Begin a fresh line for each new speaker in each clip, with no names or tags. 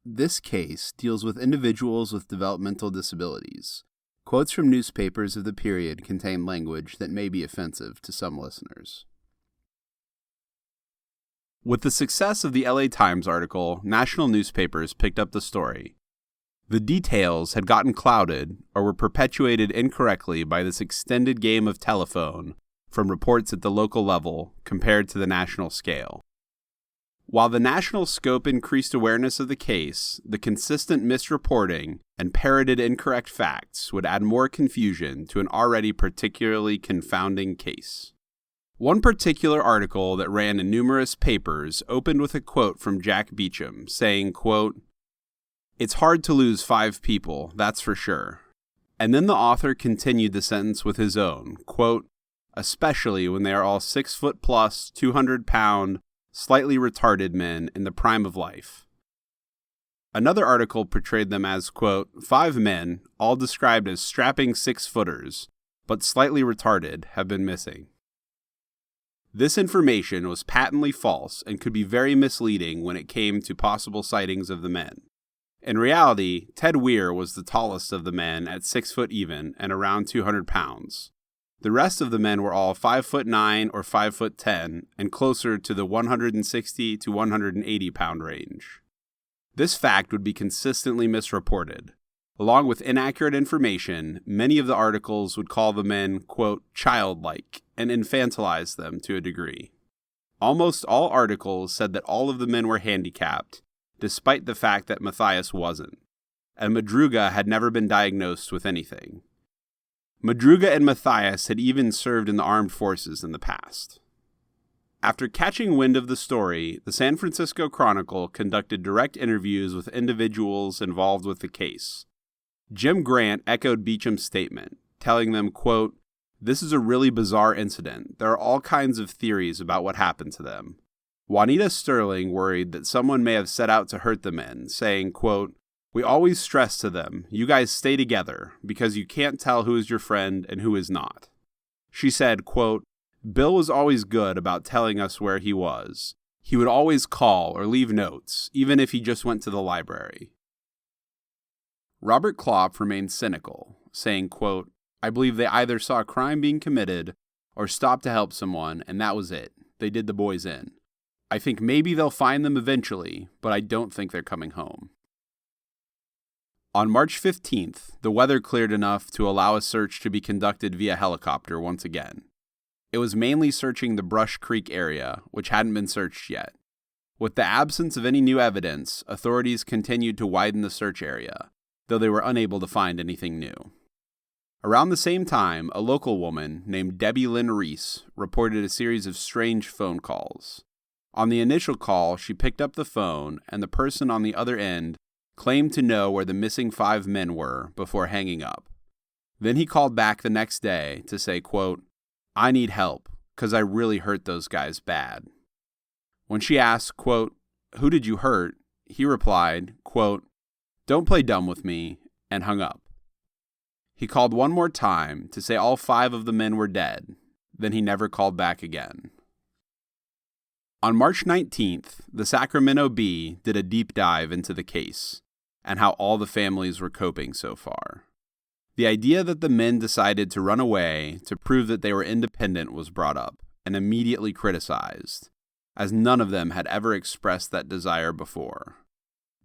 This case deals with individuals with developmental disabilities. Quotes from newspapers of the period contain language that may be offensive to some listeners. With the success of the LA Times article, national newspapers picked up the story. The details had gotten clouded or were perpetuated incorrectly by this extended game of telephone from reports at the local level compared to the national scale. While the national scope increased awareness of the case, the consistent misreporting and parroted incorrect facts would add more confusion to an already particularly confounding case. One particular article that ran in numerous papers opened with a quote from Jack Beecham saying, quote, "It's hard to lose 5 people, that's for sure." And then the author continued the sentence with his own, quote, "especially when they are all 6 foot plus, 200-pound, slightly retarded men in the prime of life." Another article portrayed them as, quote, 5 men, all described as strapping 6-footers, but slightly retarded, have been missing. This information was patently false and could be very misleading when it came to possible sightings of the men. In reality, Ted Weir was the tallest of the men at 6 foot even and around 200 pounds. The rest of the men were all 5'9" or 5'10" and closer to the 160 to 180 pound range. This fact would be consistently misreported. Along with inaccurate information, many of the articles would call the men, quote, childlike, and infantilize them to a degree. Almost all articles said that all of the men were handicapped, despite the fact that Matthias wasn't, and Madruga had never been diagnosed with anything. Madruga and Matthias had even served in the armed forces in the past. After catching wind of the story, the San Francisco Chronicle conducted direct interviews with individuals involved with the case. Jim Grant echoed Beecham's statement, telling them, quote, "This is a really bizarre incident. There are all kinds of theories about what happened to them. Jaunita Sterling worried that someone may have set out to hurt the men, saying, quote, 'We always stress to them, you guys stay together, because you can't tell who is your friend and who is not.' She said, quote, 'Bill was always good about telling us where he was. He would always call or leave notes, even if he just went to the library.'" Robert Klopf remained cynical, saying, quote, "I believe they either saw a crime being committed or stopped to help someone, and that was it. They did the boys in. I think maybe they'll find them eventually, but I don't think they're coming home." On March 15th, the weather cleared enough to allow a search to be conducted via helicopter once again. It was mainly searching the Brush Creek area, which hadn't been searched yet. With the absence of any new evidence, authorities continued to widen the search area, though they were unable to find anything new. Around the same time, a local woman named Debbie Lynn Reese reported a series of strange phone calls. On the initial call, she picked up the phone, and the person on the other end claimed to know where the missing 5 men were before hanging up. Then he called back the next day to say, quote, "I need help, 'cause I really hurt those guys bad." When she asked, quote, "Who did you hurt?" he replied, quote, "Don't play dumb with me," and hung up. He called one more time to say all 5 of the men were dead. Then he never called back again. On March 19th, the Sacramento Bee did a deep dive into the case and how all the families were coping so far. The idea that the men decided to run away to prove that they were independent was brought up and immediately criticized, as none of them had ever expressed that desire before.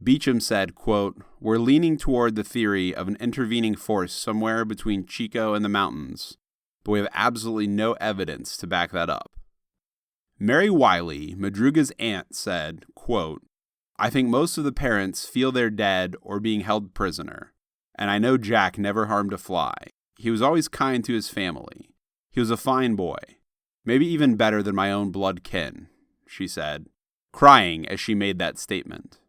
Beecham said, quote, "We're leaning toward the theory of an intervening force somewhere between Chico and the mountains, but we have absolutely no evidence to back that up." Mary Wiley, Madruga's aunt, said, quote, "I think most of the parents feel they're dead or being held prisoner, and I know Jack never harmed a fly. He was always kind to his family. He was a fine boy, maybe even better than my own blood kin," she said, crying as she made that statement.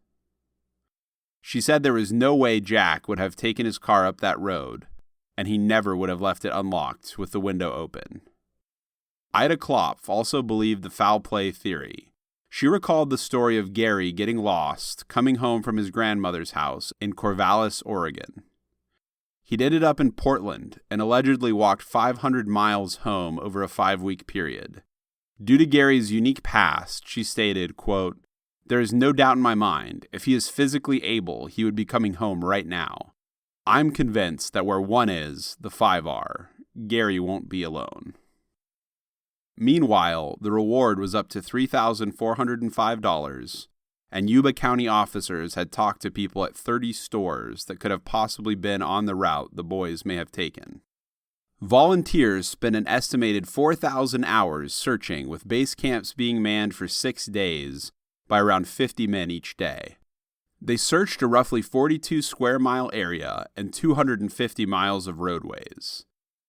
She said there was no way Jack would have taken his car up that road, and he never would have left it unlocked with the window open. Ida Klopf also believed the foul play theory. She recalled the story of Gary getting lost, coming home from his grandmother's house in Corvallis, Oregon. He'd ended up in Portland and allegedly walked 500 miles home over a 5-week period. Due to Gary's unique past, she stated, quote, There is no doubt in my mind, if he is physically able, he would be coming home right now. I'm convinced that where one is, the 5 are. Gary won't be alone. Meanwhile, the reward was up to $3,405, and Yuba County officers had talked to people at 30 stores that could have possibly been on the route the boys may have taken. Volunteers spent an estimated 4,000 hours searching, with base camps being manned for 6 days by around 50 men each day. They searched a roughly 42 square mile area and 250 miles of roadways.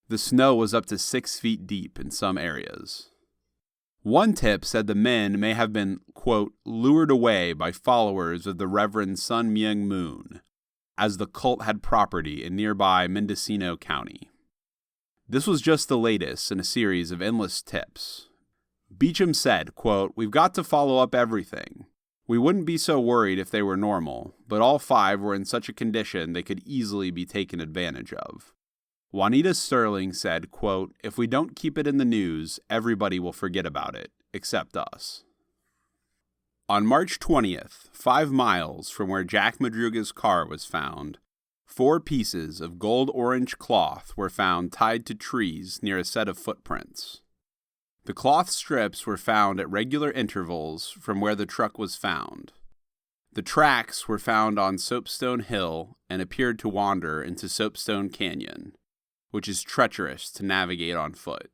The snow was up to 6 feet deep in some areas. One tip said the men may have been, quote, lured away by followers of the Reverend Sun Myung Moon, as the cult had property in nearby Mendocino County. This was just the latest in a series of endless tips. Beecham said, quote, "We've got to follow up everything. We wouldn't be so worried if they were normal, but all 5 were in such a condition they could easily be taken advantage of." Jaunita Sterling said, quote, "If we don't keep it in the news, everybody will forget about it, except us." On March 20th, 5 miles from where Jack Madruga's car was found, 4 pieces of gold-orange cloth were found tied to trees near a set of footprints. The cloth strips were found at regular intervals from where the truck was found. The tracks were found on Soapstone Hill and appeared to wander into Soapstone Canyon, which is treacherous to navigate on foot.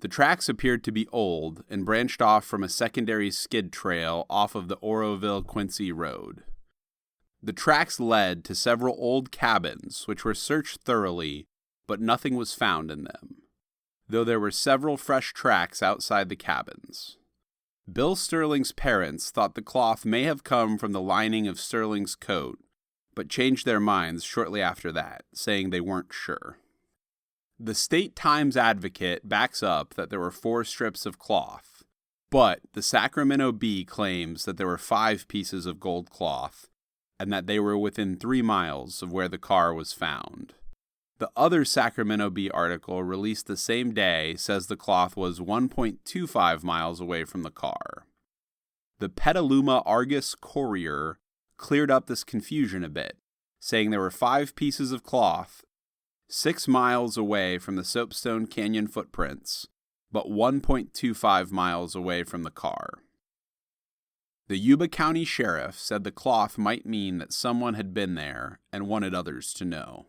The tracks appeared to be old and branched off from a secondary skid trail off of the Oroville-Quincy Road. The tracks led to several old cabins, which were searched thoroughly, but nothing was found in them, though there were several fresh tracks outside the cabins. Bill Sterling's parents thought the cloth may have come from the lining of Sterling's coat, but changed their minds shortly after that, saying they weren't sure. The State Times-Advocate backs up that there were 4 strips of cloth, but the Sacramento Bee claims that there were 5 pieces of gold cloth, and that they were within 3 miles of where the car was found. The other Sacramento Bee article, released the same day, says the cloth was 1.25 miles away from the car. The Petaluma Argus-Courier cleared up this confusion a bit, saying there were 5 pieces of cloth 6 miles away from the Soapstone Canyon footprints, but 1.25 miles away from the car. The Yuba County Sheriff said the cloth might mean that someone had been there and wanted others to know.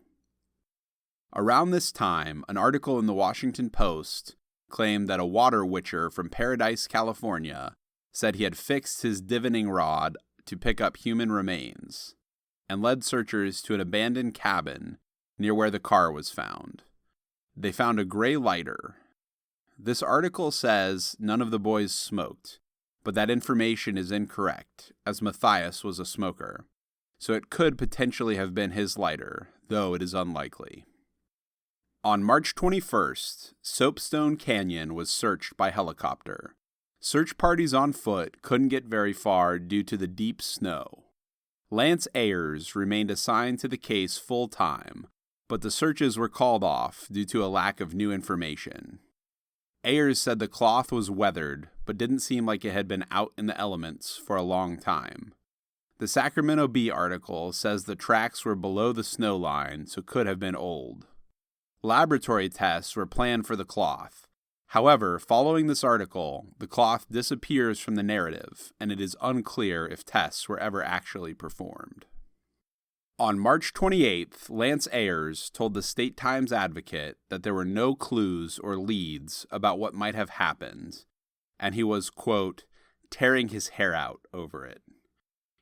Around this time, an article in the Washington Post claimed that a water witcher from Paradise, California, said he had fixed his divining rod to pick up human remains, and led searchers to an abandoned cabin near where the car was found. They found a gray lighter. This article says none of the boys smoked, but that information is incorrect, as Matthias was a smoker, so it could potentially have been his lighter, though it is unlikely. On March 21st, Soapstone Canyon was searched by helicopter. Search parties on foot couldn't get very far due to the deep snow. Lance Ayers remained assigned to the case full-time, but the searches were called off due to a lack of new information. Ayers said the cloth was weathered, but didn't seem like it had been out in the elements for a long time. The Sacramento Bee article says the tracks were below the snow line, so could have been old. Laboratory tests were planned for the cloth. However, following this article, the cloth disappears from the narrative, and it is unclear if tests were ever actually performed. On March 28th, Lance Ayers told the State Times-Advocate that there were no clues or leads about what might have happened, and he was, quote, tearing his hair out over it.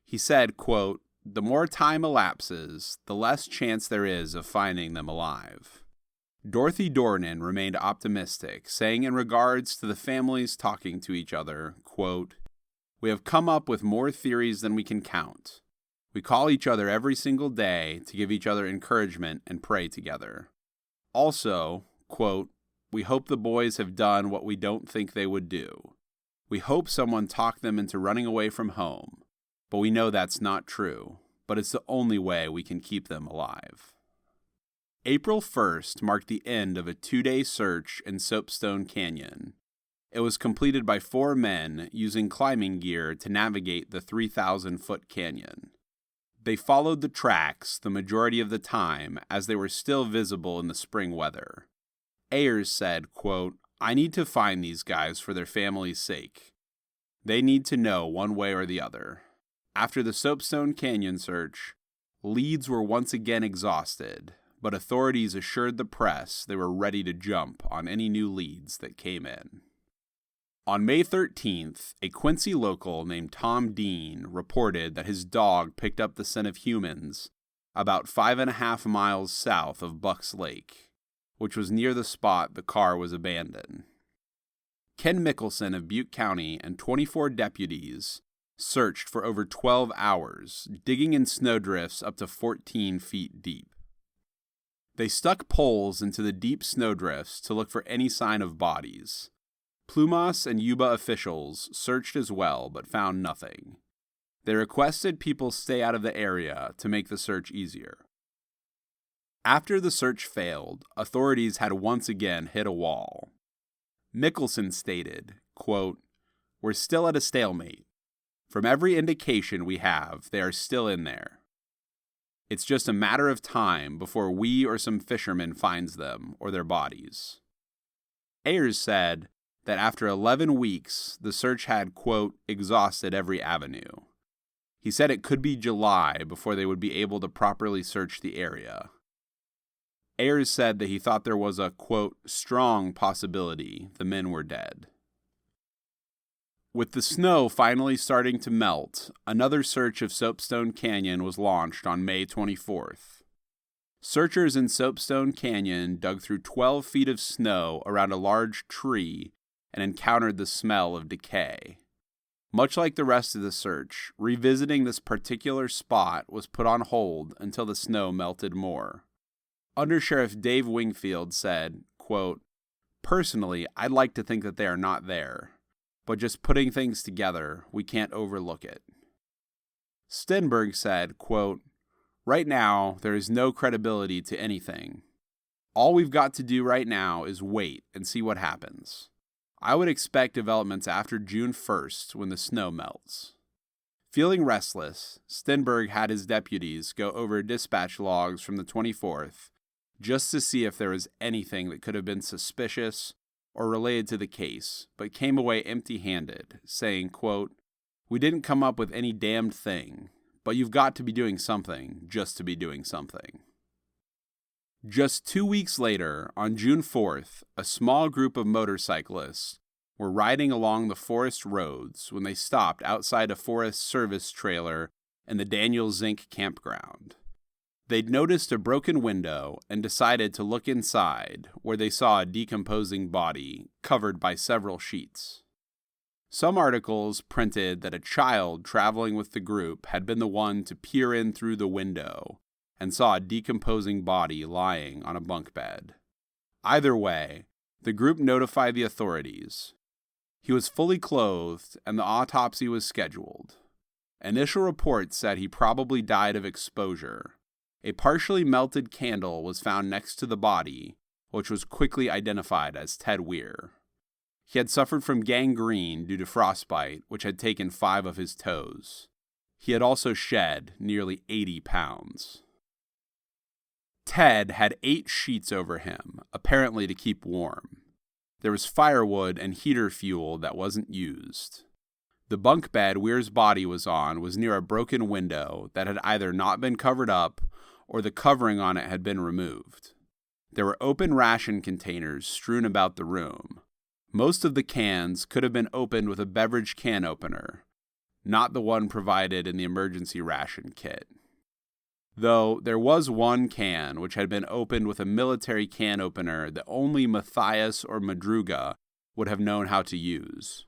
He said, quote, "The more time elapses, the less chance there is of finding them alive." Dorothy Dornan remained optimistic, saying in regards to the families talking to each other, quote, "We have come up with more theories than we can count. We call each other every single day to give each other encouragement and pray together. Also, quote, we hope the boys have done what we don't think they would do. We hope someone talked them into running away from home, but we know that's not true, but it's the only way we can keep them alive." April 1st marked the end of a 2-day search in Soapstone Canyon. It was completed by 4 men using climbing gear to navigate the 3,000-foot canyon. They followed the tracks the majority of the time as they were still visible in the spring weather. Ayers said, quote, "I need to find these guys for their family's sake. They need to know one way or the other." After the Soapstone Canyon search, leads were once again exhausted, but authorities assured the press they were ready to jump on any new leads that came in. On May 13th, a Quincy local named Tom Dean reported that his dog picked up the scent of humans about 5.5 miles south of Bucks Lake, which was near the spot the car was abandoned. Ken Mickelson of Butte County and 24 deputies searched for over 12 hours, digging in snowdrifts up to 14 feet deep. They stuck poles into the deep snowdrifts to look for any sign of bodies. Plumas and Yuba officials searched as well, but found nothing. They requested people stay out of the area to make the search easier. After the search failed, authorities had once again hit a wall. Mickelson stated, quote, "We're still at a stalemate. From every indication we have, they are still in there. It's just a matter of time before we or some fisherman finds them or their bodies." Ayers said that after 11 weeks, the search had, quote, "exhausted every avenue." He said it could be July before they would be able to properly search the area. Ayers said that he thought there was a, quote, "strong possibility the men were dead." With the snow finally starting to melt, another search of Soapstone Canyon was launched on May 24th. Searchers in Soapstone Canyon dug through 12 feet of snow around a large tree and encountered the smell of decay. Much like the rest of the search, revisiting this particular spot was put on hold until the snow melted more. Undersheriff Dave Wingfield said, quote, "Personally, I'd like to think that they are not there, but just putting things together, we can't overlook it." Stenberg said, quote, "Right now, there is no credibility to anything. All we've got to do right now is wait and see what happens. I would expect developments after June 1st when the snow melts." Feeling restless, Stenberg had his deputies go over dispatch logs from the 24th just to see if there was anything that could have been suspicious or related to the case, but came away empty-handed, saying, quote, "We didn't come up with any damned thing, but you've got to be doing something just to be doing something." Just 2 weeks later, on June 4th, a small group of motorcyclists were riding along the forest roads when they stopped outside a Forest Service trailer in the Daniel Zink campground. They'd noticed a broken window and decided to look inside, where they saw a decomposing body covered by several sheets. Some articles printed that a child traveling with the group had been the one to peer in through the window and saw a decomposing body lying on a bunk bed. Either way, the group notified the authorities. He was fully clothed, and the autopsy was scheduled. Initial reports said he probably died of exposure. A partially melted candle was found next to the body, which was quickly identified as Ted Weir. He had suffered from gangrene due to frostbite, which had taken 5 of his toes. He had also shed nearly 80 pounds. Ted had 8 sheets over him, apparently to keep warm. There was firewood and heater fuel that wasn't used. The bunk bed Weir's body was on was near a broken window that had either not been covered up or the covering on it had been removed. There were open ration containers strewn about the room. Most of the cans could have been opened with a beverage can opener, not the one provided in the emergency ration kit. Though there was one can which had been opened with a military can opener that only Matthias or Madruga would have known how to use.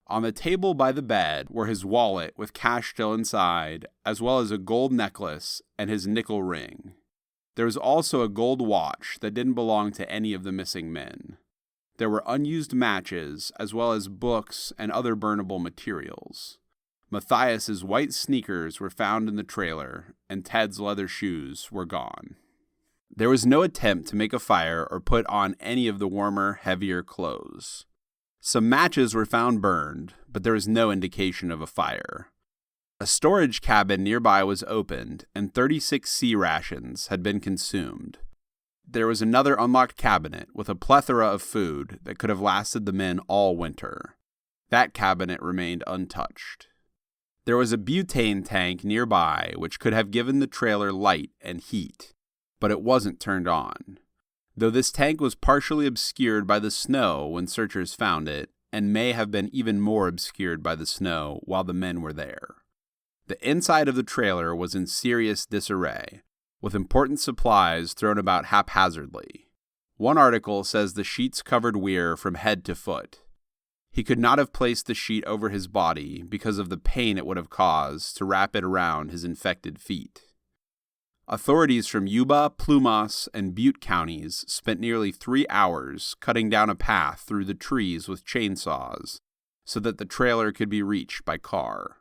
On the table by the bed were his wallet with cash still inside, as well as a gold necklace and his nickel ring. There was also a gold watch that didn't belong to any of the missing men. There were unused matches, as well as books and other burnable materials. Matthias's white sneakers were found in the trailer, and Ted's leather shoes were gone. There was no attempt to make a fire or put on any of the warmer, heavier clothes. Some matches were found burned, but there was no indication of a fire. A storage cabin nearby was opened, and 36 sea rations had been consumed. There was another unlocked cabinet with a plethora of food that could have lasted the men all winter. That cabinet remained untouched. There was a butane tank nearby which could have given the trailer light and heat, but it wasn't turned on. Though this tank was partially obscured by the snow when searchers found it, and may have been even more obscured by the snow while the men were there. The inside of the trailer was in serious disarray, with important supplies thrown about haphazardly. One article says the sheets covered Weiher from head to foot. He could not have placed the sheet over his body because of the pain it would have caused to wrap it around his infected feet. Authorities from Yuba, Plumas, and Butte counties spent nearly 3 hours cutting down a path through the trees with chainsaws so that the trailer could be reached by car.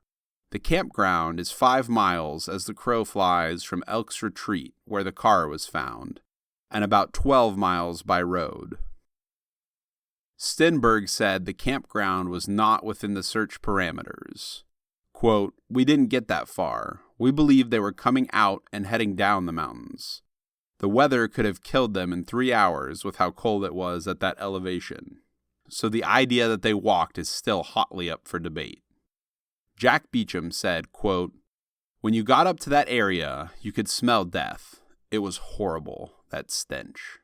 The campground is 5 miles as the crow flies from Elk's Retreat, where the car was found, and about 12 miles by road. Stenberg said the campground was not within the search parameters. Quote, "We didn't get that far. We believed they were coming out and heading down the mountains. The weather could have killed them in 3 hours with how cold it was at that elevation. So the idea that they walked is still hotly up for debate." Jack Beecham said, quote, "When you got up to that area, you could smell death. It was horrible, that stench."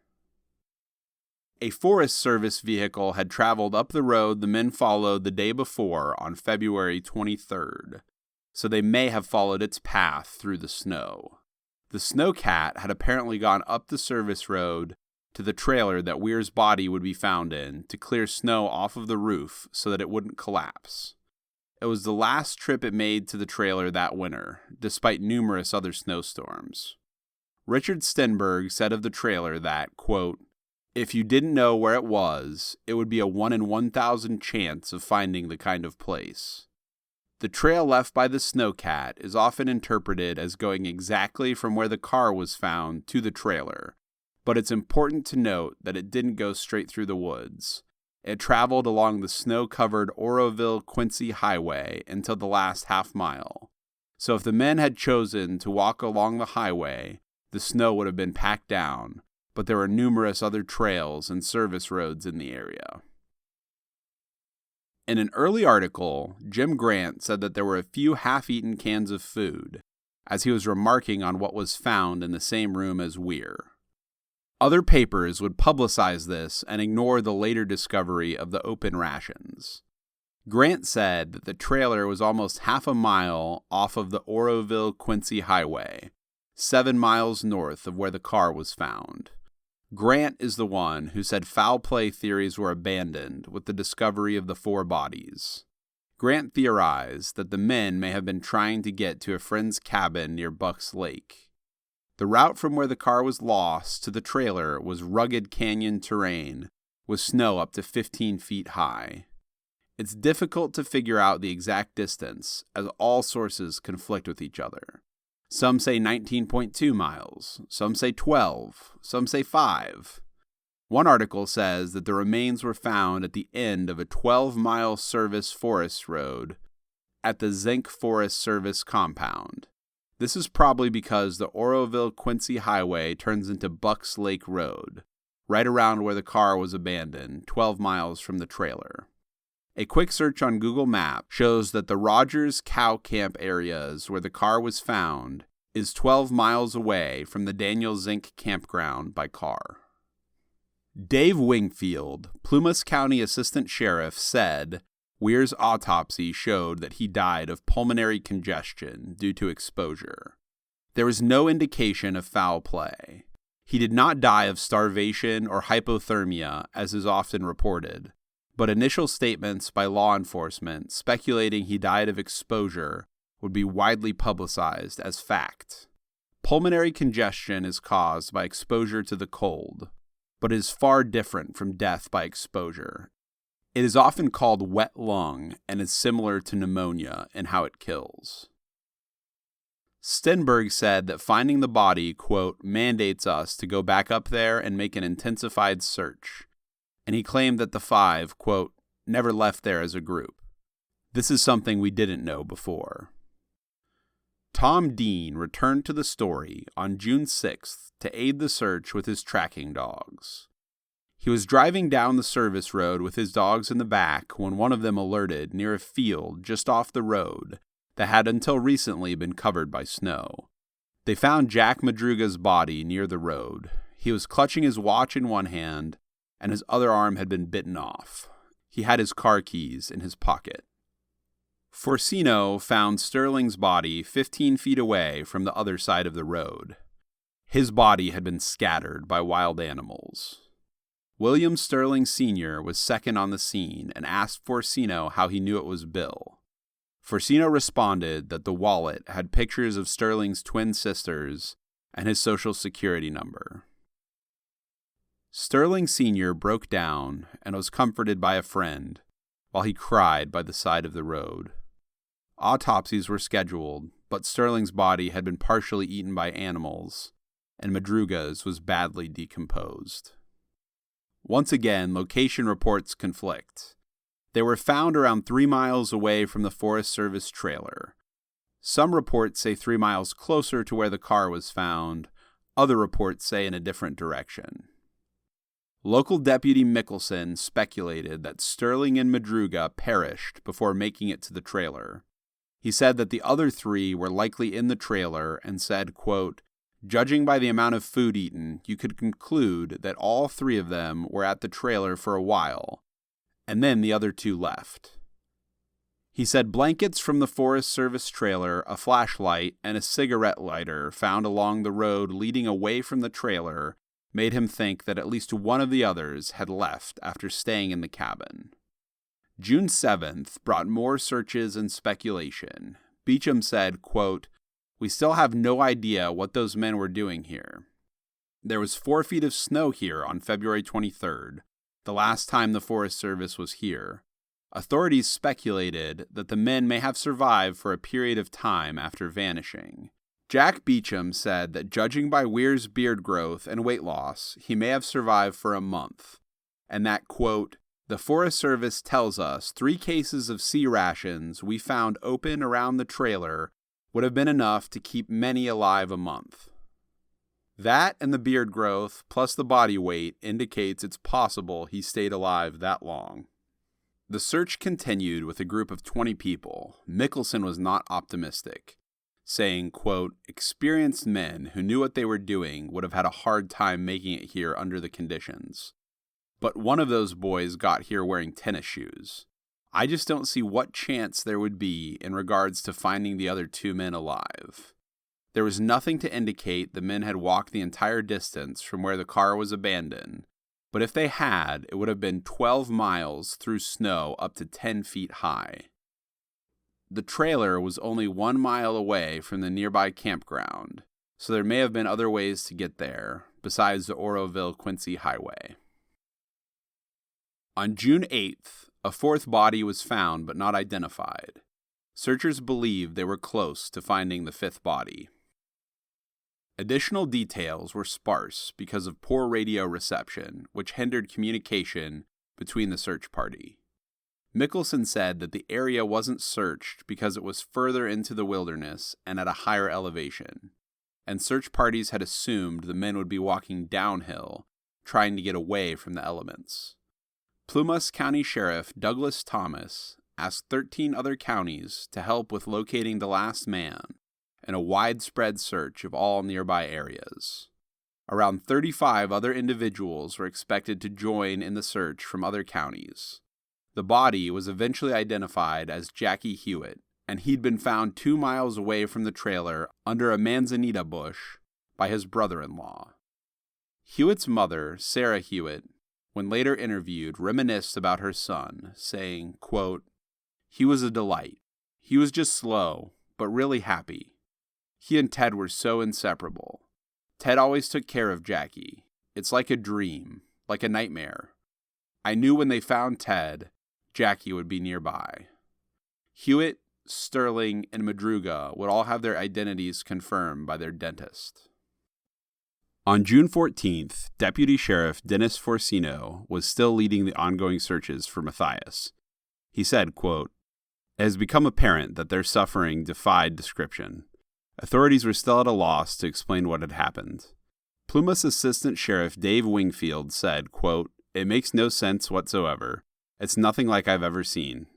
A Forest Service vehicle had traveled up the road the men followed the day before on February 23rd, so they may have followed its path through the snow. The snowcat had apparently gone up the service road to the trailer that Weir's body would be found in to clear snow off of the roof so that it wouldn't collapse. It was the last trip it made to the trailer that winter, despite numerous other snowstorms. Richard Stenberg said of the trailer that, quote, "If you didn't know where it was, it would be a 1 in 1,000 chance of finding the kind of place." The trail left by the snowcat is often interpreted as going exactly from where the car was found to the trailer, but it's important to note that it didn't go straight through the woods. It traveled along the snow-covered Oroville-Quincy Highway until the last half mile. So if the men had chosen to walk along the highway, the snow would have been packed down, but there were numerous other trails and service roads in the area. In an early article, Jim Grant said that there were a few half-eaten cans of food, as he was remarking on what was found in the same room as Weiher. Other papers would publicize this and ignore the later discovery of the open rations. Grant said that the trailer was almost half a mile off of the Oroville-Quincy Highway, 7 miles north of where the car was found. Grant is the one who said foul play theories were abandoned with the discovery of the 4 bodies. Grant theorized that the men may have been trying to get to a friend's cabin near Bucks Lake. The route from where the car was lost to the trailer was rugged canyon terrain with snow up to 15 feet high. It's difficult to figure out the exact distance as all sources conflict with each other. Some say 19.2 miles, some say 12, some say 5. One article says that the remains were found at the end of a 12-mile service forest road at the Zink Forest Service compound. This is probably because the Oroville-Quincy Highway turns into Bucks Lake Road, right around where the car was abandoned, 12 miles from the trailer. A quick search on Google Maps shows that the Rogers Cow Camp areas where the car was found is 12 miles away from the Daniel Zink campground by car. Dave Wingfield, Plumas County Assistant Sheriff, said Weir's autopsy showed that he died of pulmonary congestion due to exposure. There was no indication of foul play. He did not die of starvation or hypothermia, as is often reported, but initial statements by law enforcement speculating he died of exposure would be widely publicized as fact. Pulmonary congestion is caused by exposure to the cold, but is far different from death by exposure. It is often called wet lung and is similar to pneumonia in how it kills. Stenberg said that finding the body, quote, mandates us to go back up there and make an intensified search, and he claimed that the 5, quote, never left there as a group. This is something we didn't know before. Tom Dean returned to the story on June 6th to aid the search with his tracking dogs. He was driving down the service road with his dogs in the back when one of them alerted near a field just off the road that had until recently been covered by snow. They found Jack Madruga's body near the road. He was clutching his watch in one hand, and his other arm had been bitten off. He had his car keys in his pocket. Forcino found Sterling's body 15 feet away from the other side of the road. His body had been scattered by wild animals. William Sterling Sr. was second on the scene and asked Forcino how he knew it was Bill. Forcino responded that the wallet had pictures of Sterling's twin sisters and his social security number. Sterling Sr. broke down and was comforted by a friend while he cried by the side of the road. Autopsies were scheduled, but Sterling's body had been partially eaten by animals, and Madruga's was badly decomposed. Once again, location reports conflict. They were found around 3 miles away from the Forest Service trailer. Some reports say 3 miles closer to where the car was found. Other reports say in a different direction. Local Deputy Mickelson speculated that Sterling and Madruga perished before making it to the trailer. He said that the other 3 were likely in the trailer and said, quote, "Judging by the amount of food eaten, you could conclude that all 3 of them were at the trailer for a while, and then the other 2 left." He said blankets from the Forest Service trailer, a flashlight, and a cigarette lighter found along the road leading away from the trailer made him think that at least one of the others had left after staying in the cabin. June 7th brought more searches and speculation. Beecham said, quote, "We still have no idea what those men were doing here. There was 4 feet of snow here on February 23rd, the last time the Forest Service was here. Authorities speculated that the men may have survived for a period of time after vanishing. Jack Beecham said that judging by Weir's beard growth and weight loss, he may have survived for a month, and that, quote, "The Forest Service tells us 3 cases of C rations we found open around the trailer would have been enough to keep many alive a month." That and the beard growth, plus the body weight, indicates it's possible he stayed alive that long. The search continued with a group of 20 people. Mickelson was not optimistic, saying, quote, "Experienced men who knew what they were doing would have had a hard time making it here under the conditions. But one of those boys got here wearing tennis shoes. I just don't see what chance there would be in regards to finding the other 2 men alive. There was nothing to indicate the men had walked the entire distance from where the car was abandoned, but if they had, it would have been 12 miles through snow up to 10 feet high. The trailer was only 1 mile away from the nearby campground, so there may have been other ways to get there, besides the Oroville-Quincy Highway." On June 8th, a 4th body was found but not identified. Searchers believed they were close to finding the 5th body. Additional details were sparse because of poor radio reception, which hindered communication between the search party. Mickelson said that the area wasn't searched because it was further into the wilderness and at a higher elevation, and search parties had assumed the men would be walking downhill, trying to get away from the elements. Plumas County Sheriff Douglas Thomas asked 13 other counties to help with locating the last man in a widespread search of all nearby areas. Around 35 other individuals were expected to join in the search from other counties. The body was eventually identified as Jackie Huett, and he'd been found 2 miles away from the trailer under a manzanita bush by his brother-in-law. Hewett's mother, Sara Huett, when later interviewed, reminisced about her son, saying, quote, "He was a delight. He was just slow, but really happy. He and Ted were so inseparable. Ted always took care of Jackie. It's like a dream, like a nightmare. I knew when they found Ted, Jackie would be nearby." Huett, Sterling, and Madruga would all have their identities confirmed by their dentist. On June 14th, Deputy Sheriff Dennis Forcino was still leading the ongoing searches for Matthias. He said, quote, "It has become apparent that their suffering defied description. Authorities were still at a loss to explain what had happened. Plumas Assistant Sheriff Dave Wingfield said, quote, "It makes no sense whatsoever. It's nothing like I've ever seen.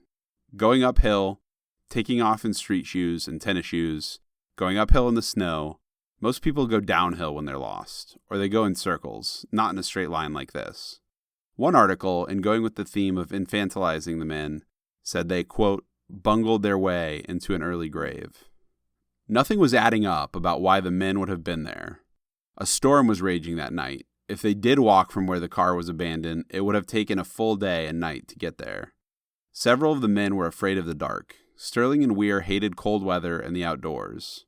Going uphill, taking off in street shoes and tennis shoes, going uphill in the snow. Most people go downhill when they're lost, or they go in circles, not in a straight line like this." One article, in going with the theme of infantilizing the men, said they, quote, "bungled their way into an early grave." Nothing was adding up about why the men would have been there. A storm was raging that night. If they did walk from where the car was abandoned, it would have taken a full day and night to get there. Several of the men were afraid of the dark. Sterling and Weiher hated cold weather and the outdoors.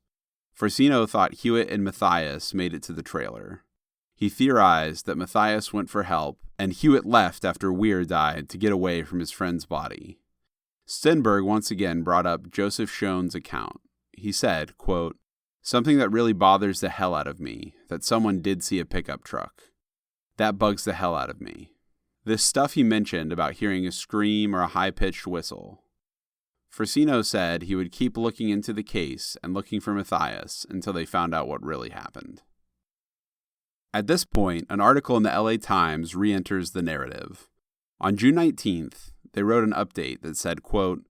Forcino thought Huett and Matthias made it to the trailer. He theorized that Matthias went for help, and Huett left after Weiher died to get away from his friend's body. Stenberg once again brought up Joseph Schoen's account. He said, quote, "Something that really bothers the hell out of me, that someone did see a pickup truck. That bugs the hell out of me." This stuff he mentioned about hearing a scream or a high-pitched whistle. Forcino said he would keep looking into the case and looking for Matthias until they found out what really happened. At this point, an article in the LA Times re-enters the narrative. On June 19th, they wrote an update that said, quote,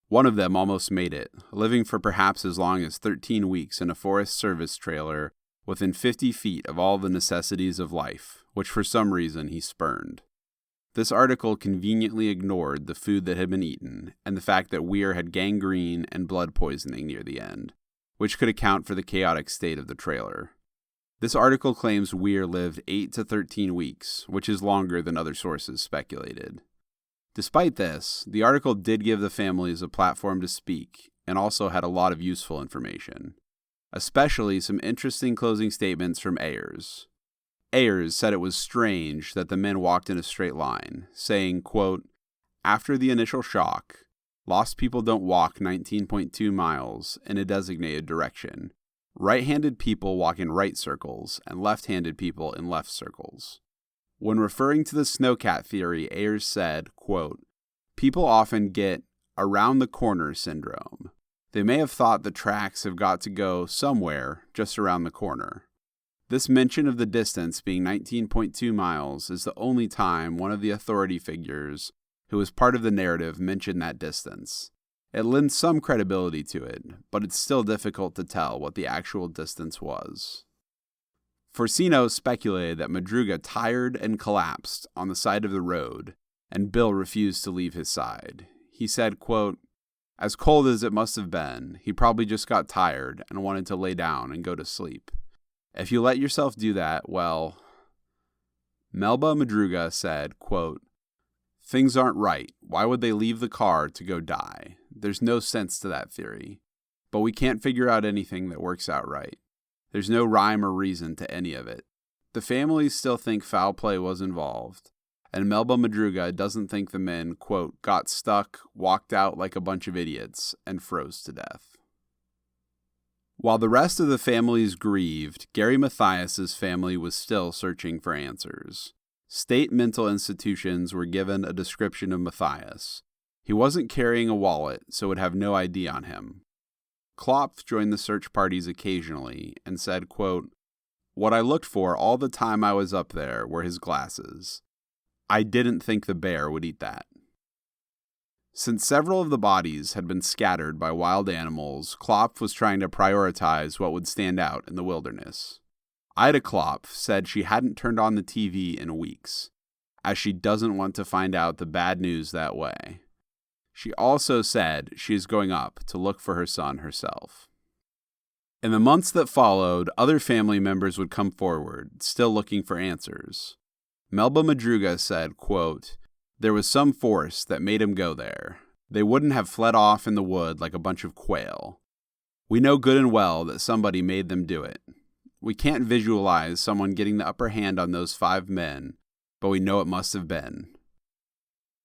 "One of them almost made it, living for perhaps as long as 13 weeks in a Forest Service trailer within 50 feet of all the necessities of life, which for some reason he spurned." This article conveniently ignored the food that had been eaten and the fact that Weiher had gangrene and blood poisoning near the end, which could account for the chaotic state of the trailer. This article claims Weiher lived 8 to 13 weeks, which is longer than other sources speculated. Despite this, the article did give the families a platform to speak and also had a lot of useful information, especially some interesting closing statements from Ayers. Ayers said it was strange that the men walked in a straight line, saying, quote, "After the initial shock, lost people don't walk 19.2 miles in a designated direction. Right-handed people walk in right circles and left-handed people in left circles." When referring to the snowcat theory, Ayers said, quote, "People often get around the corner syndrome. They may have thought the tracks have got to go somewhere just around the corner." This mention of the distance being 19.2 miles is the only time one of the authority figures who was part of the narrative mentioned that distance. It lends some credibility to it, but it's still difficult to tell what the actual distance was. Forcino speculated that Madruga tired and collapsed on the side of the road, and Bill refused to leave his side. He said, quote, "As cold as it must have been, he probably just got tired and wanted to lay down and go to sleep. If you let yourself do that, well..." Melba Madruga said, quote, "Things aren't right. Why would they leave the car to go die? There's no sense to that theory. But we can't figure out anything that works out right. There's no rhyme or reason to any of it. The families still think foul play was involved, and Melba Madruga doesn't think the men, quote, got stuck, walked out like a bunch of idiots, and froze to death." While the rest of the families grieved, Gary Matthias's family was still searching for answers. State mental institutions were given a description of Matthias. He wasn't carrying a wallet, so would have no ID on him. Klopf joined the search parties occasionally and said, quote, "What I looked for all the time I was up there were his glasses. I didn't think the bear would eat that." Since several of the bodies had been scattered by wild animals, Klopf was trying to prioritize what would stand out in the wilderness. Ida Klopf said she hadn't turned on the TV in weeks, as she doesn't want to find out the bad news that way. She also said she is going up to look for her son herself. In the months that followed, other family members would come forward, still looking for answers. Melba Madruga said, quote, "There was some force that made him go there. They wouldn't have fled off in the wood like a bunch of quail. We know good and well that somebody made them do it. We can't visualize someone getting the upper hand on those 5 men, but we know it must have been."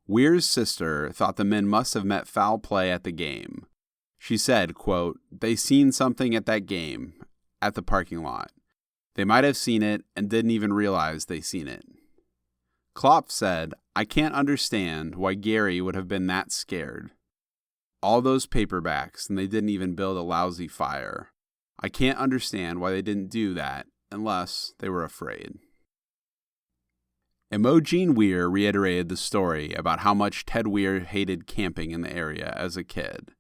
Weir's sister thought the men must have met foul play at the game. She said, quote, "They seen something at that game, at the parking lot. They might have seen it and didn't even realize they seen it. Klopf said, "I can't understand why Gary would have been that scared. All those paperbacks and they didn't even build a lousy fire. I can't understand why they didn't do that unless they were afraid." Imogene Weiher reiterated the story about how much Ted Weir hated camping in the area as a kid.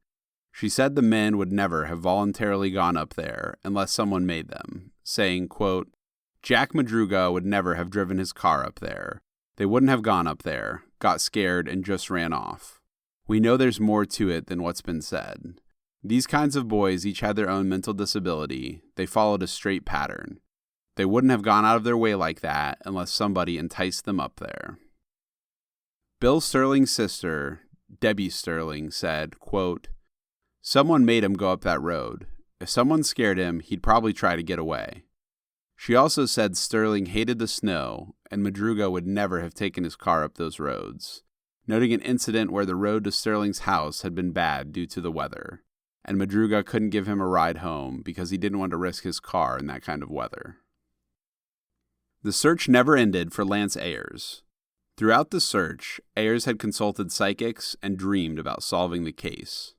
She said the men would never have voluntarily gone up there unless someone made them, saying, quote, "Jack Madruga would never have driven his car up there. They wouldn't have gone up there, got scared, and just ran off. We know there's more to it than what's been said. These kinds of boys each had their own mental disability. They followed a straight pattern. They wouldn't have gone out of their way like that unless somebody enticed them up there." Bill Sterling's sister, Debbie Sterling, said, quote, "Someone made him go up that road. If someone scared him, he'd probably try to get away." She also said Sterling hated the snow, and Madruga would never have taken his car up those roads, noting an incident where the road to Sterling's house had been bad due to the weather, and Madruga couldn't give him a ride home because he didn't want to risk his car in that kind of weather. The search never ended for Lance Ayers. Throughout the search, Ayers had consulted psychics and dreamed about solving the case.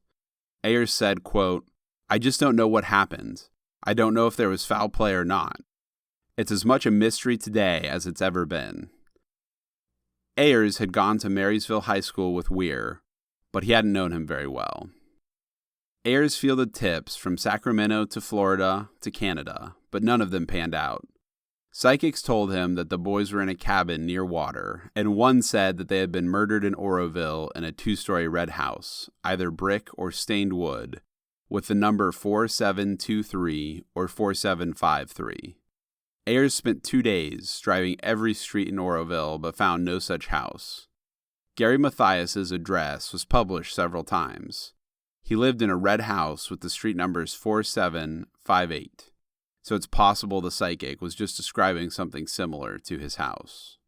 Ayers said, quote, "I just don't know what happened. I don't know if there was foul play or not. It's as much a mystery today as it's ever been." Ayers had gone to Marysville High School with Weir, but he hadn't known him very well. Ayers fielded tips from Sacramento to Florida to Canada, but none of them panned out. Psychics told him that the boys were in a cabin near water, and one said that they had been murdered in Oroville in a 2-story red house, either brick or stained wood, with the number 4723 or 4753. Ayers spent 2 days driving every street in Oroville but found no such house. Gary Matthias' address was published several times. He lived in a red house with the street numbers 4758. So it's possible the psychic was just describing something similar to his house.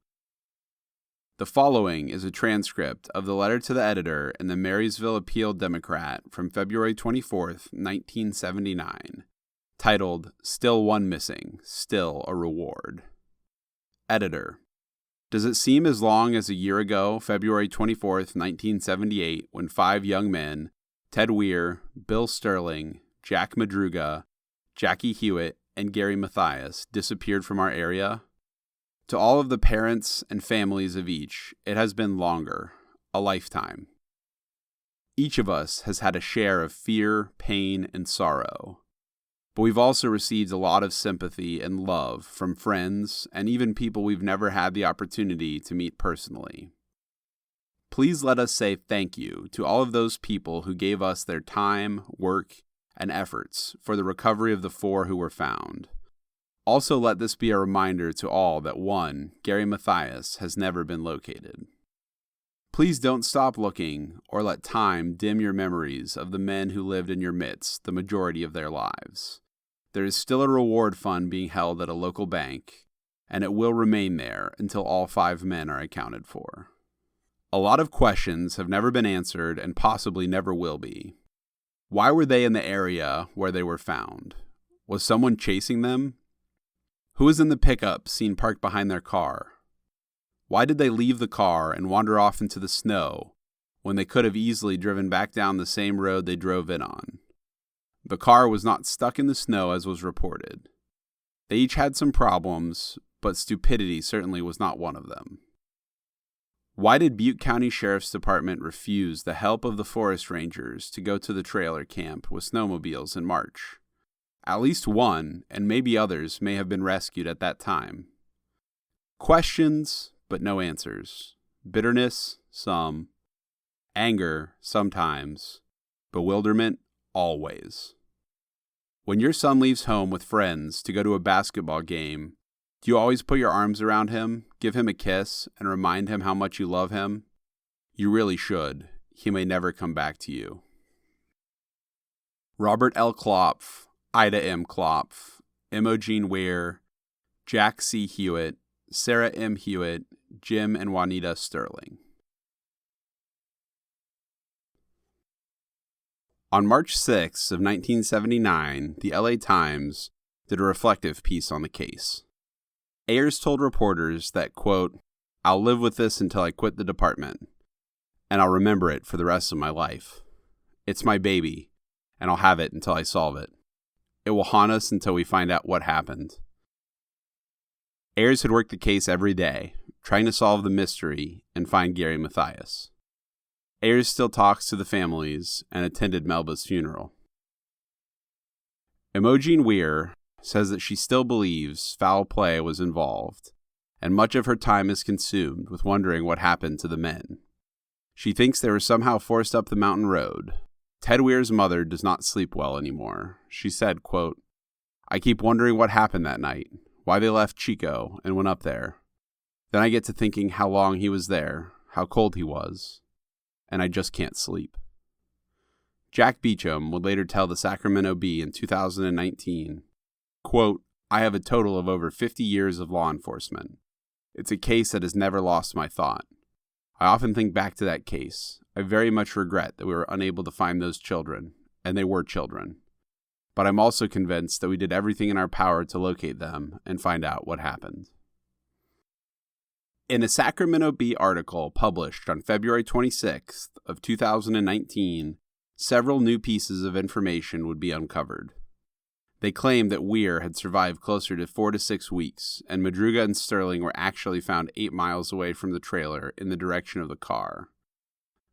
The following is a transcript of the letter to the editor in the Marysville Appeal-Democrat from February 24th, 1979, titled, "Still One Missing, Still a Reward." Editor: Does it seem as long as a year ago, February 24th, 1978, when 5 young men, Ted Weir, Bill Sterling, Jack Madruga, Jackie Huett, and Gary Matthias disappeared from our area? To all of the parents and families of each, it has been longer, a lifetime. Each of us has had a share of fear, pain, and sorrow. But we've also received a lot of sympathy and love from friends and even people we've never had the opportunity to meet personally. Please let us say thank you to all of those people who gave us their time, work, and efforts for the recovery of the 4 who were found. Also, let this be a reminder to all that one, Gary Matthias, has never been located. Please don't stop looking or let time dim your memories of the men who lived in your midst the majority of their lives. There is still a reward fund being held at a local bank, and it will remain there until all 5 men are accounted for. A lot of questions have never been answered and possibly never will be. Why were they in the area where they were found? Was someone chasing them? Who was in the pickup seen parked behind their car? Why did they leave the car and wander off into the snow when they could have easily driven back down the same road they drove in on? The car was not stuck in the snow as was reported. They each had some problems, but stupidity certainly was not one of them. Why did Butte County Sheriff's Department refuse the help of the forest rangers to go to the trailer camp with snowmobiles in March? At least one, and maybe others, may have been rescued at that time. Questions, but no answers. Bitterness, some. Anger, sometimes. Bewilderment, always. When your son leaves home with friends to go to a basketball game, do you always put your arms around him, give him a kiss, and remind him how much you love him? You really should. He may never come back to you. Robert L. Klopf, Ida M. Klopf, Imogene Weiher, Jack C. Huett, Sara M. Huett, Jim and Jaunita Sterling. On March 6 of 1979, the LA Times did a reflective piece on the case. Ayers told reporters that, quote, "I'll live with this until I quit the department, and I'll remember it for the rest of my life. It's my baby, and I'll have it until I solve it. It will haunt us until we find out what happened." Ayers had worked the case every day, trying to solve the mystery and find Gary Matthias. Ayers still talks to the families and attended Melba's funeral. Imogene Weiher says that she still believes foul play was involved, and much of her time is consumed with wondering what happened to the men. She thinks they were somehow forced up the mountain road. Ted Weir's mother does not sleep well anymore. She said, quote, "I keep wondering what happened that night, why they left Chico and went up there. Then I get to thinking how long he was there, how cold he was, and I just can't sleep." Jack Beecham would later tell the Sacramento Bee in 2019, quote, "I have a total of over 50 years of law enforcement. It's a case that has never lost my thought. I often think back to that case. I very much regret that we were unable to find those children, and they were children. But I'm also convinced that we did everything in our power to locate them and find out what happened." In a Sacramento Bee article published on February 26th of 2019, several new pieces of information would be uncovered. They claimed that Weiher had survived closer to 4 to 6 weeks, and Madruga and Sterling were actually found 8 miles away from the trailer in the direction of the car.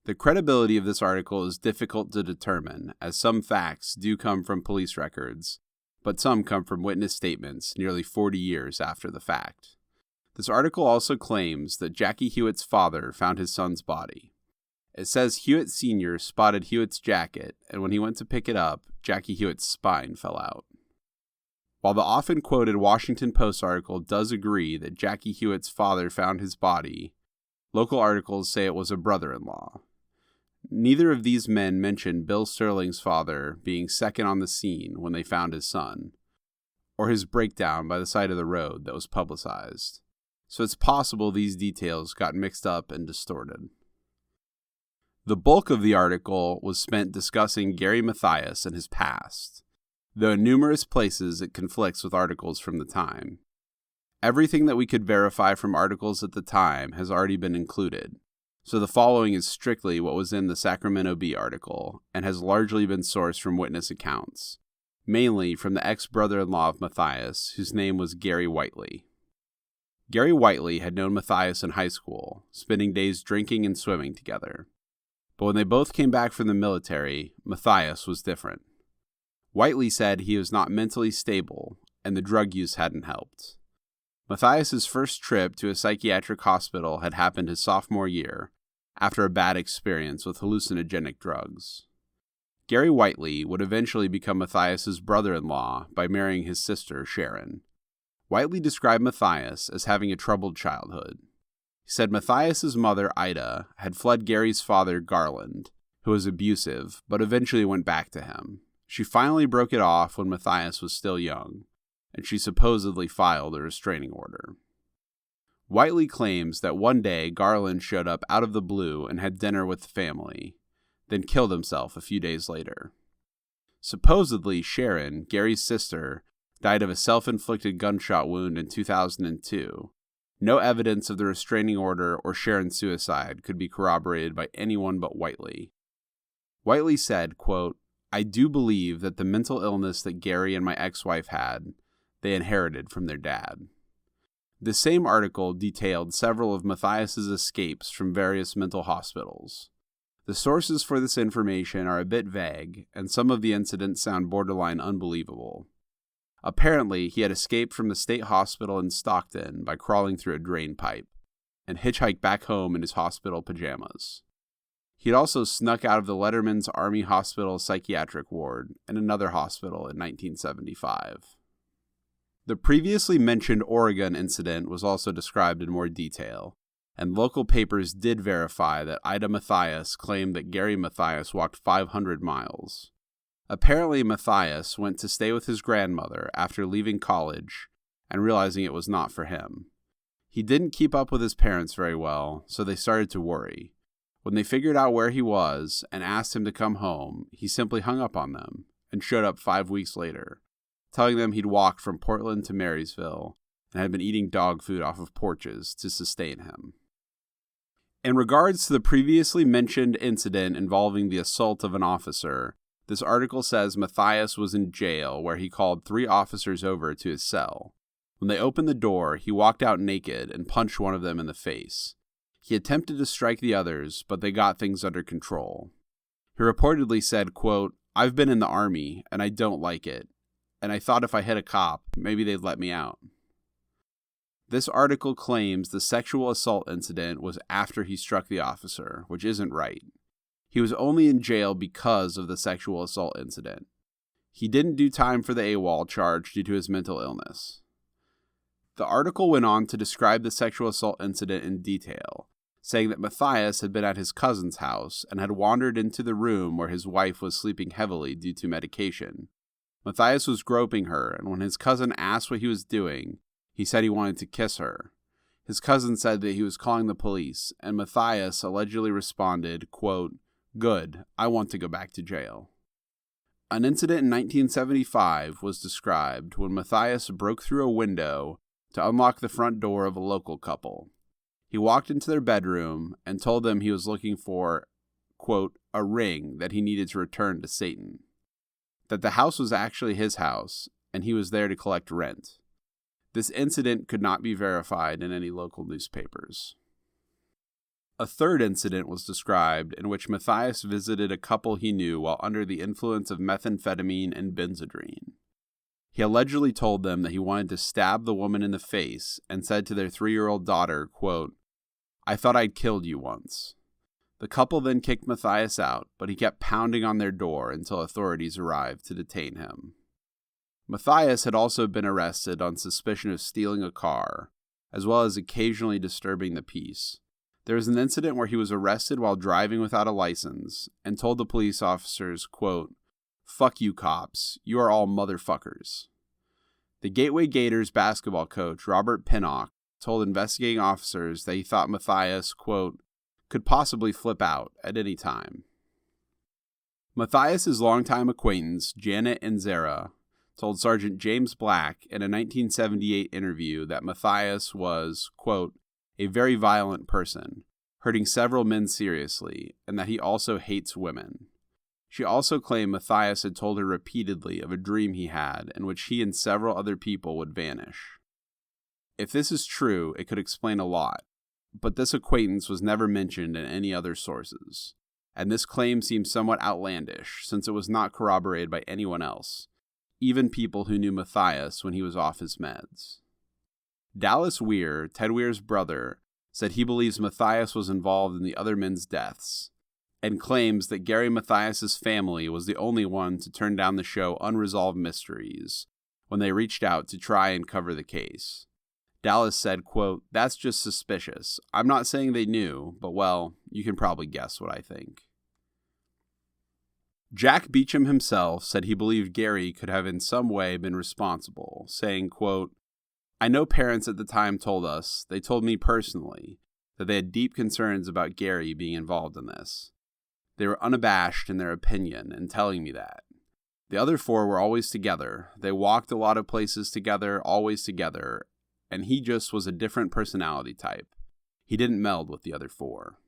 The credibility of this article is difficult to determine, as some facts do come from police records, but some come from witness statements nearly 40 years after the fact. This article also claims that Jackie Huett's father found his son's body. It says Huett Sr. spotted Huett's jacket, and when he went to pick it up, Jackie Huett's spine fell out. While the often quoted Washington Post article does agree that Jackie Huett's father found his body, local articles say it was a brother-in-law. Neither of these men mention Bill Sterling's father being second on the scene when they found his son, or his breakdown by the side of the road that was publicized. So it's possible these details got mixed up and distorted. The bulk of the article was spent discussing Gary Matthias and his past, though in numerous places it conflicts with articles from the time. Everything that we could verify from articles at the time has already been included, so the following is strictly what was in the Sacramento Bee article and has largely been sourced from witness accounts, mainly from the ex-brother-in-law of Matthias, whose name was Gary Whiteley. Gary Whiteley had known Matthias in high school, spending days drinking and swimming together. But when they both came back from the military, Matthias was different. Whiteley said he was not mentally stable, and the drug use hadn't helped. Matthias's first trip to a psychiatric hospital had happened his sophomore year, after a bad experience with hallucinogenic drugs. Gary Whiteley would eventually become Matthias's brother-in-law by marrying his sister, Sharon. Whiteley described Matthias as having a troubled childhood. He said Matthias's mother, Ida, had fled Gary's father, Garland, who was abusive, but eventually went back to him. She finally broke it off when Matthias was still young, and she supposedly filed a restraining order. Whiteley claims that one day Garland showed up out of the blue and had dinner with the family, then killed himself a few days later. Supposedly, Sharon, Gary's sister, died of a self-inflicted gunshot wound in 2002. No evidence of the restraining order or Sharon's suicide could be corroborated by anyone but Whiteley. Whiteley said, quote, "I do believe that the mental illness that Gary and my ex-wife had, they inherited from their dad." The same article detailed several of Matthias's escapes from various mental hospitals. The sources for this information are a bit vague, and some of the incidents sound borderline unbelievable. Apparently, he had escaped from the state hospital in Stockton by crawling through a drain pipe, and hitchhiked back home in his hospital pajamas. He had also snuck out of the Letterman's Army Hospital psychiatric ward and another hospital in 1975. The previously mentioned Oregon incident was also described in more detail, and local papers did verify that Ida Matthias claimed that Gary Matthias walked 500 miles. Apparently, Matthias went to stay with his grandmother after leaving college and realizing it was not for him. He didn't keep up with his parents very well, so they started to worry. When they figured out where he was and asked him to come home, he simply hung up on them and showed up 5 weeks later, telling them he'd walked from Portland to Marysville and had been eating dog food off of porches to sustain him. In regards to the previously mentioned incident involving the assault of an officer, this article says Matthias was in jail where he called 3 officers over to his cell. When they opened the door, he walked out naked and punched one of them in the face. He attempted to strike the others, but they got things under control. He reportedly said, quote, "I've been in the Army, and I don't like it. And I thought if I hit a cop, maybe they'd let me out." This article claims the sexual assault incident was after he struck the officer, which isn't right. He was only in jail because of the sexual assault incident. He didn't do time for the AWOL charge due to his mental illness. The article went on to describe the sexual assault incident in detail, saying that Matthias had been at his cousin's house and had wandered into the room where his wife was sleeping heavily due to medication. Matthias was groping her, and when his cousin asked what he was doing, he said he wanted to kiss her. His cousin said that he was calling the police, and Matthias allegedly responded, quote, "Good, I want to go back to jail." An incident in 1975 was described when Matthias broke through a window to unlock the front door of a local couple. He walked into their bedroom and told them he was looking for, quote, "a ring that he needed to return to Satan." That the house was actually his house, and he was there to collect rent. This incident could not be verified in any local newspapers. A third incident was described in which Matthias visited a couple he knew while under the influence of methamphetamine and benzodrine. He allegedly told them that he wanted to stab the woman in the face and said to their 3-year-old daughter, quote, "I thought I'd killed you once." The couple then kicked Matthias out, but he kept pounding on their door until authorities arrived to detain him. Matthias had also been arrested on suspicion of stealing a car, as well as occasionally disturbing the peace. There was an incident where he was arrested while driving without a license and told the police officers, quote, "Fuck you cops, you are all motherfuckers." The Gateway Gators basketball coach, Robert Pinnock, told investigating officers that he thought Matthias, quote, "could possibly flip out at any time." Matthias's longtime acquaintance, Janet and Sara, told Sergeant James Black in a 1978 interview that Matthias was, quote, "a very violent person, hurting several men seriously, and that he also hates women." She also claimed Matthias had told her repeatedly of a dream he had in which he and several other people would vanish. If this is true, it could explain a lot, but this acquaintance was never mentioned in any other sources, and this claim seems somewhat outlandish since it was not corroborated by anyone else, even people who knew Matthias when he was off his meds. Dallas Weir, Ted Weir's brother, said he believes Matthias was involved in the other men's deaths, and claims that Gary Matthias's family was the only one to turn down the show Unresolved Mysteries when they reached out to try and cover the case. Dallas said, quote, "That's just suspicious. I'm not saying they knew, but well, you can probably guess what I think." Jack Beecham himself said he believed Gary could have in some way been responsible, saying, quote, "I know parents at the time told us, they told me personally, that they had deep concerns about Gary being involved in this. They were unabashed in their opinion in telling me that. The other 4 were always together. They walked a lot of places together, always together, and he just was a different personality type. He didn't meld with the other 4.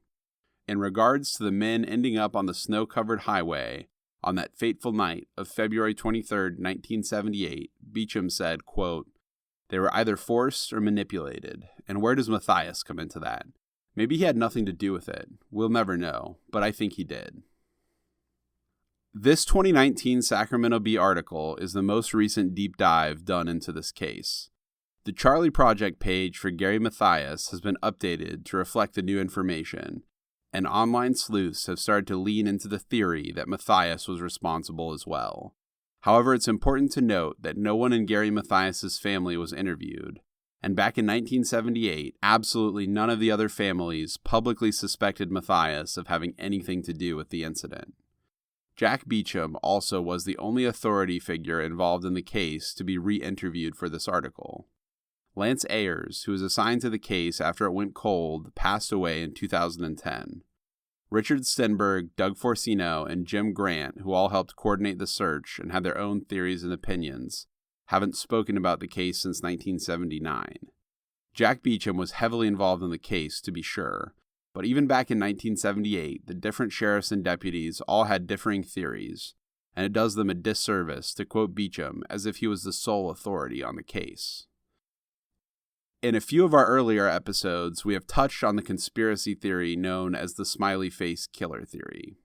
In regards to the men ending up on the snow-covered highway on that fateful night of February 23, 1978, Beecham said, quote, "They were either forced or manipulated, and where does Matthias come into that? Maybe he had nothing to do with it. We'll never know, but I think he did." This 2019 Sacramento Bee article is the most recent deep dive done into this case. The Charlie Project page for Gary Matthias has been updated to reflect the new information, and online sleuths have started to lean into the theory that Matthias was responsible as well. However, it's important to note that no one in Gary Matthias's family was interviewed, and back in 1978, absolutely none of the other families publicly suspected Matthias of having anything to do with the incident. Jack Beecham also was the only authority figure involved in the case to be re-interviewed for this article. Lance Ayers, who was assigned to the case after it went cold, passed away in 2010. Richard Stenberg, Doug Forcino, and Jim Grant, who all helped coordinate the search and had their own theories and opinions, haven't spoken about the case since 1979. Jack Beecham was heavily involved in the case, to be sure, but even back in 1978, the different sheriffs and deputies all had differing theories, and it does them a disservice to quote Beecham as if he was the sole authority on the case. In a few of our earlier episodes, we have touched on the conspiracy theory known as the smiley face killer theory.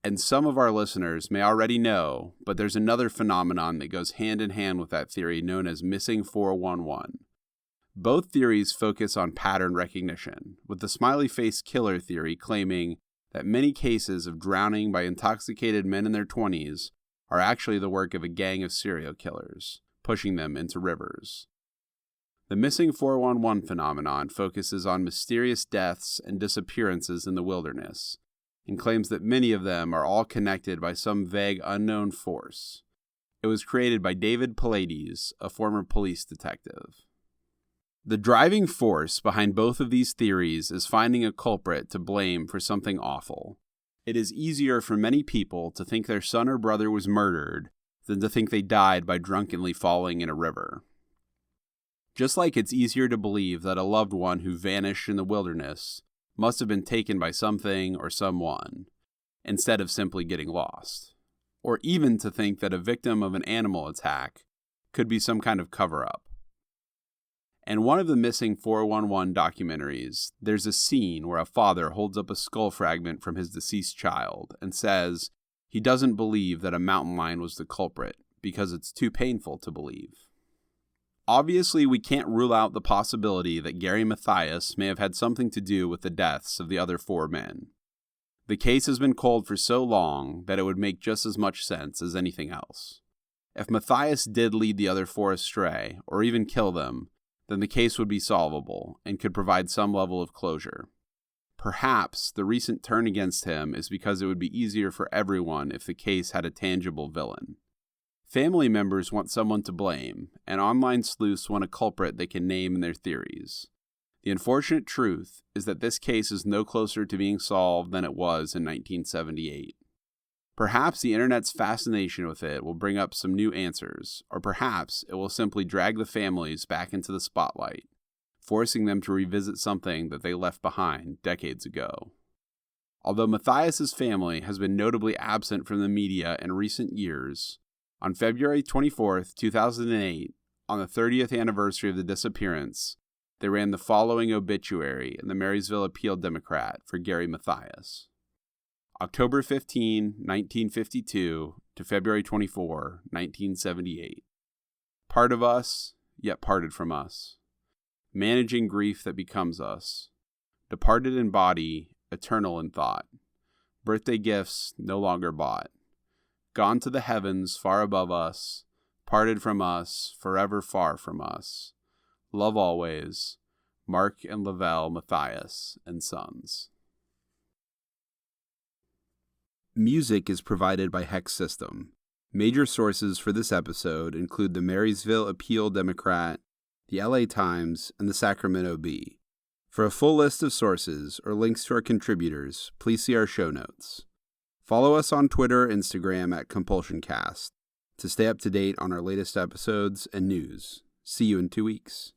And some of our listeners may already know, but there's another phenomenon that goes hand in hand with that theory known as missing 411. Both theories focus on pattern recognition, with the smiley face killer theory claiming that many cases of drowning by intoxicated men in their 20s are actually the work of a gang of serial killers, pushing them into rivers. The missing 411 phenomenon focuses on mysterious deaths and disappearances in the wilderness, and claims that many of them are all connected by some vague unknown force. It was created by David Pallades, a former police detective. The driving force behind both of these theories is finding a culprit to blame for something awful. It is easier for many people to think their son or brother was murdered than to think they died by drunkenly falling in a river. Just like it's easier to believe that a loved one who vanished in the wilderness must have been taken by something or someone, instead of simply getting lost. Or even to think that a victim of an animal attack could be some kind of cover-up. In one of the missing 411 documentaries, there's a scene where a father holds up a skull fragment from his deceased child and says he doesn't believe that a mountain lion was the culprit because it's too painful to believe. Obviously, we can't rule out the possibility that Gary Matthias may have had something to do with the deaths of the other 4 men. The case has been cold for so long that it would make just as much sense as anything else. If Matthias did lead the other 4 astray, or even kill them, then the case would be solvable and could provide some level of closure. Perhaps the recent turn against him is because it would be easier for everyone if the case had a tangible villain. Family members want someone to blame, and online sleuths want a culprit they can name in their theories. The unfortunate truth is that this case is no closer to being solved than it was in 1978. Perhaps the internet's fascination with it will bring up some new answers, or perhaps it will simply drag the families back into the spotlight, forcing them to revisit something that they left behind decades ago. Although Matthias's family has been notably absent from the media in recent years, on February 24, 2008, on the 30th anniversary of the disappearance, they ran the following obituary in the Marysville Appeal-Democrat for Gary Mathias. October 15, 1952 to February 24, 1978. Part of us, yet parted from us. Managing grief that becomes us. Departed in body, eternal in thought. Birthday gifts no longer bought. Gone to the heavens far above us. Parted from us, forever far from us. Love always. Mark and Lavelle, Mathias, and Sons. Music is provided by Hexsystem. Major sources for this episode include the Marysville Appeal-Democrat, the LA Times, and the Sacramento Bee. For a full list of sources or links to our contributors, please see our show notes. Follow us on Twitter or Instagram at CompulsionCast to stay up to date on our latest episodes and news. See you in 2 weeks.